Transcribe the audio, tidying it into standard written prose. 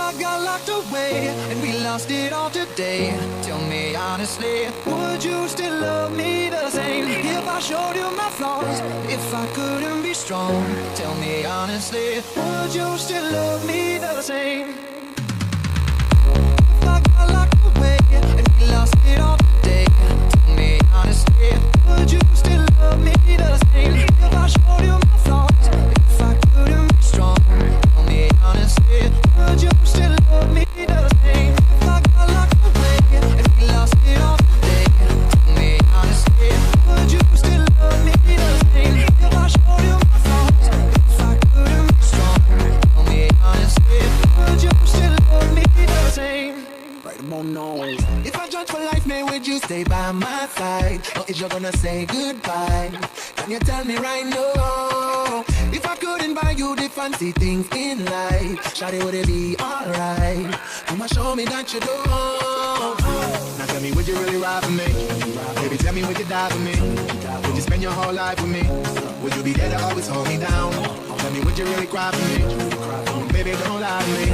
I got locked away and we lost it all today, tell me honestly, would you still love me the same? If I showed you my flaws, if I couldn't be strong, tell me honestly, would you still love me the same? If I got locked away and we lost it all today, tell me honestly, would you still love me the same? If I showed you my flaws, if I couldn't be strong, tell me honestly, would you still love me the same? If I got locked away and we lost it all today, tell me honestly, would you still love me the same? If I showed you my flaws, if I couldn't be strong, tell me honestly, would you still love me the same? Right about now. If I judge for life, man, would you stay by my side? Or is you gonna say goodbye? Can you tell me right now? If I couldn't buy you the fancy things in life, shawty, would it be alright? Come show me that you do. Now tell me, would you really ride for me? Baby, tell me, would you die for me? Would you spend your whole life with me? Would you be there to always hold me down? Tell me, would you really cry for me? Baby, don't lie to me.